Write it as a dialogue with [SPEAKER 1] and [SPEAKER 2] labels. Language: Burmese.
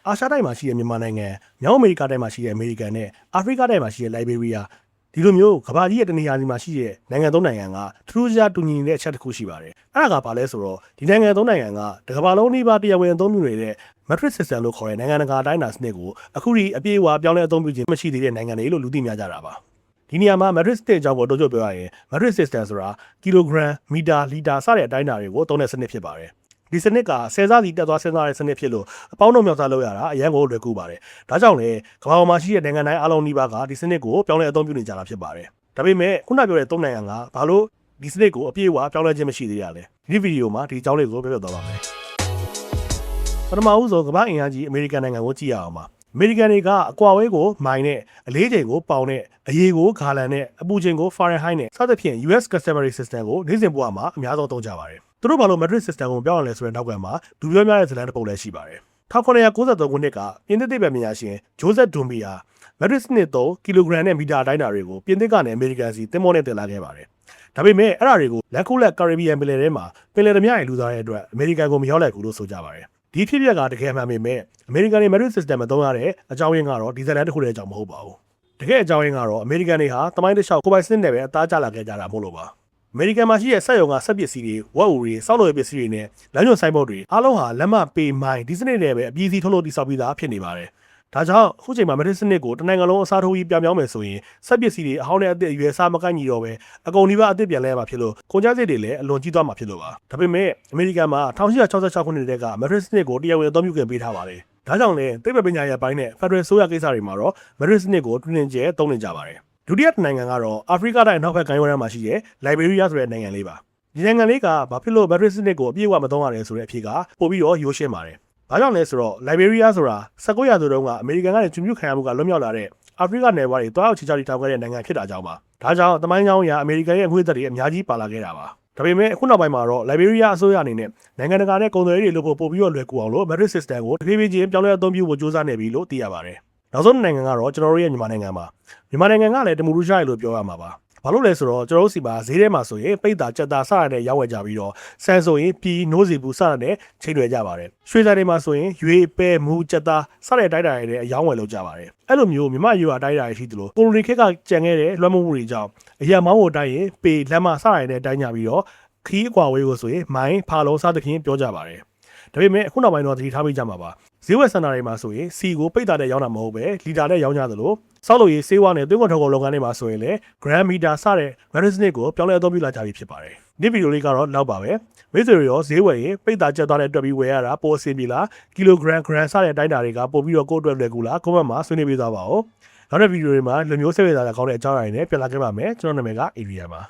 [SPEAKER 1] အာရှတိုင်းမှာရှိတဲ့မြန်မာနိုင်ငံမြောက်အမေရိကတိုင်းမှာရှိတဲ့အမေရိကန်နဲ့အာဖရိကတိုင်းမှာရှိတဲ့လိုက်ဘေးရီးယားဒီလိုမျိုးကမ္ဘာကြီးရဲ့တနေရာစီမှာရှိတဲ့နိုင်ငံသုံးနိုင်ငံကထူးခြားတူညီနေတဲ့အချက်တစ်ခုရှိပါတယ်အဲ့ဒါကဘာလဲဆိုတော့ဒီနိုင်ငံသုံးနိုင်ငံကတကမ္ဘာလုံးနှိပါတရားဝင်အသုံးပြုနေတဲ့ matrix system လို့ခေါ်တဲ့နိုင်ငံတကာအတိုင်းအတာစနစ်ကိုအခုဒီအပြည့်အဝပြောင်းလဲအသုံးပြုခြင်းမရှိသေးတဲ့နိုင်ငံတွေလို့လူသိများကြတာပါဒီနေရာမှာ matrix အကြောင်းကိုတိုးချုပ်ပြောရရင် matrix system ဆိုတာ kilogram meter liter စတဲ့အတိုင်းအတာတွေကိုသုံးတဲ့စနစ်ဖြစ်ပါတယ်ဒီစနစ်ကဆယ်စားစီတက်သွားစဉ်းစားတဲ့စနစ်ဖြစ်လို့အပေါင်းတို့မြောက်စားလုပ်ရတာအရန်ကိုလွယ်ကူပါတယ်ဒါကြောင့်လေကမ္ဘာပေါ်မှာရှိတဲ့နိုင်ငံတိုင်းအားလုံးနှိပါကဒီစနစ်ကိုပြောင်းလဲအသုံးပြုနေကြတာဖြစ်ပါတယ်ဒါပေမဲ့ခုနပြောတဲ့သုံးနိုင်ငံကဘာလို့ဒီစနစ်ကိုအပြည့်အဝပြောင်းလဲခြင်းမရှိသေးရလဲဒီဗီဒီယိုမှာဒီအကြောင်းလေးကိုပြောပြသွားပါမယ်ပထမဦးဆုံးကမ္ဘာအင်အားကြီးအမေရိကန်နိုင်ငံကိုကြည့်ရအောင်ပါအမေရိကန်တွေကအကွာဝေးကိုမိုင်နဲ့အလေးချိန်ကိုပေါင်နဲ့အရေကိုဂါလန်နဲ့အပူချိန်ကို Fahrenheit နဲ့စသဖြင့် US customary system ကိုနေ့စဉ်ဘဝမှာအများဆုံးသုံးကြပါတယ်သူတို့ဘာလို့ matrix system ကိုပြောင်းလဲဆိုတဲ့နောက်ကမှာလူပြောများတဲ့ဇာတ်လမ်းတစ်ပုဒ်လည်းရှိပါတယ်1993ခုနှစ်ကပြင်သစ်သိပ္ပံပညာရှင်ဂျိုးဇက်ဒွန်ဘီယာ matrix နှစ်သုံးကီလိုဂရမ်နဲ့မီတာအတိုင်းအတာတွေကိုပြင်သစ်ကနေအမေရိကန်စီသင်္ဘောနဲ့တင်လာခဲ့ပါတယ်ဒါပေမဲ့အဲ့ဒါတွေကိုလက်ခုလက်ကာရစ်ဘီယံပင်လယ်ထဲမှာပင်လယ်ဓမြရဲ့လူသားရဲ့အတွက်အမေရိကန်ကိုမရောက်လိုက်ဘူးလို့ဆိုကြပါတယ်ဒီဖြစ်ပျက်ကတကယ်မှန်ပေမဲ့အမေရိကန်တွေ matrix system မသုံးရတဲ့အကြောင်းရင်းကတော့ဒီဇာတ်လမ်းတစ်ခုတည်းအကြောင်းမဟုတ်ပါဘူးတကယ်အကြောင်းရင်းကတော့အမေရိကန်တွေဟာတမိုင်းတစ်လျှောက်ကိုယ်ပိုင်စနစ်နဲ့ပဲအသားကျလာခဲ့ကြတာမို့လို့ပါအမေရိကန်မှာရှိတဲ့စက်ရုံကစက်ပစ္စည်းတွေဝက်အူတွေစောက်လုပ်ပစ္စည်းတွေနဲ့လမ်းညွှန်ဆိုင်ဘုတ်တွေအားလုံးဟာလက်မပေမိုင်းဒီစနစ်နဲ့ပဲအပြည့်အစုံထုတ်လုပ်တည်ဆောက်ပြီးသားဖြစ်နေပါတယ်ဒါကြောင့်အခုချိန်မှာ matrix စနစ်ကိုတနိုင်ငံလုံးအစားထိုးပြီးပြောင်းပြောင်းမယ်ဆိုရင်စက်ပစ္စည်းတွေအဟောင်းနဲ့အသစ်အရွယ်စားမကိုက်ညီတော့ပဲအကုန်ဒီပါအသစ်ပြန်လဲရမှာဖြစ်လို့ကုန်ကျစရိတ်တွေလည်းအလွန်ကြီးသွားမှာဖြစ်လို့ပါဒါပေမဲ့အမေရိကန်မှာ1866ခုနှစ်တည်းက matrix စနစ်ကိုတရားဝင်အသုံးပြုခွင့်ပေးထားပါတယ်ဒါကြောင့်လည်းသိပ္ပံပညာရဲ့အပိုင်းနဲ့ Federal ဆိုရကိစ္စတွေမှာတော့ matrix စနစ်ကိုတွင်တွင်ကျဲသုံးနေကြပါတယ်ဒုတိယနိုင်ငံကတော့အာဖရိကတိုင်းအနောက်ဘက်ကမ်းရိုးတန်းမှာရှိတဲ့ Liberia ဆိုတဲ့နိုင်ငံလေးပါဒီနိုင်ငံလေးကဘာဖြစ်လို့ matrix စနစ်ကိုအပြည့်အဝမသုံးရလဲဆိုတဲ့အဖြေကပို့ပြီးတော့ရိုးရှင်းပါတယ်ဘာကြောင့်လဲဆိုတော့ Liberia ဆိုတာ19ရာစုတုန်းကအမေရိကန်ကနေကျွံ့ခံရမှုကလွတ်မြောက်လာတဲ့အာဖရိကနယ်ဝါးတွေတွားရောက်ချီချတီထောင်ခဲ့တဲ့နိုင်ငံဖြစ်တာကြောင့်ပါဒါကြောင့်တမိုင်းကြောင်းအရာအမေရိကန်ရဲ့အငွေ့သက်တွေအများကြီးပါလာခဲ့တာပါဒါပေမဲ့အခုနောက်ပိုင်းမှာတော့ Liberia အစိုးရအနေနဲ့နိုင်ငံတကာနဲ့ကုန်သွယ်ရေးတွေလုပ်ဖို့ပို့ပြီးတော့လွယ်ကူအောင်လို့ matrix system ကိုတဖြည်းဖြည်းချင်းပြောင်းလဲအသုံးပြုဖို့ကြိုးစားနေပြီလို့သိရပါတယ်နောက်ဆုံးနိုင်ငံကတော့ကျွန်တော်တို့ရဲ့မြန်မာနိုင်ငံပါမြန်မာနိုင်ငံကလည်းတမူရူရှားရလို့ပြောရမှာပါဘာလို့လဲဆိုတော့ကျွန်တော်တို့စီမှာဈေးထဲမှာဆိုရင်ပိတ်တာကြက်တာစရတဲ့ရောက်ဝယ်ကြပြီးတော့ဆန်ဆိုရင်ပြည်နိုးစီဘူးစရတဲ့ချိန်တွေကြပါတယ်ရွှေဆိုင်တွေမှာဆိုရင်ရွေပဲမူကြက်တာစတဲ့တိုက်တာတွေနဲ့အယောင်းဝယ်လုပ်ကြပါတယ်အဲ့လိုမျိုးမြမရွာတိုက်တာတွေရှိသလိုကိုလိုနီခက်ကကြံခဲ့တဲ့လွှမ်းမိုးမှုတွေကြောင့်အရာမောင်းကိုတိုက်ရင်ပေလက်မစရတဲ့တိုင်းကြပြီးတော့ခီးအကွာဝေးကိုဆိုရင်မိုင်းဖာလုံးစသဖြင့်ပြောကြပါတယ်ဒါပေမဲ့အခုနောက်ပိုင်းတော့သတိထားမိကြမှာပါဈေးဝယ်စင်တာတွေမှာဆိုရင်စီကိုပိတ်တာနဲ့ရောင်းတာမဟုတ်ပဲလီတာနဲ့ရောင်းကြသလိုစောက်လို့ရေးဆေးဝါးနဲ့သွင်းကုန်ထုတ်ကုန်လုပ်ငန်းတွေမှာဆိုရင်လည်း gram meter စတဲ့ matrix စနစ်ကိုပြောင်းလဲအသုံးပြုလာကြပြီဖြစ်ပါတယ်ဒီဗီဒီယိုလေးကတော့လောက်ပါပဲမိတ်ဆွေတွေရောဈေးဝယ်ရင်ပိတ်တာကျက်သွားတဲ့တွက်ပြီးဝယ်ရတာပိုအဆင်ပြေလားကီလိုဂရမ်စတဲ့တိုင်းတာတွေကပို့ပြီးတော့ကိုယ့်အတွက်လွယ်ကူလား comment မှာဆွေးနွေးပေးသွားပါဦးနောက်တဲ့ဗီဒီယိုတွေမှာလူမျိုးစိတ်ဝင်စားတဲ့ကောင်းတဲ့အကြောင်းအရာတွေနဲ့ပြန်လာခဲ့ပါမယ်ကျွန်တော်နာမည်က Adrian ပါ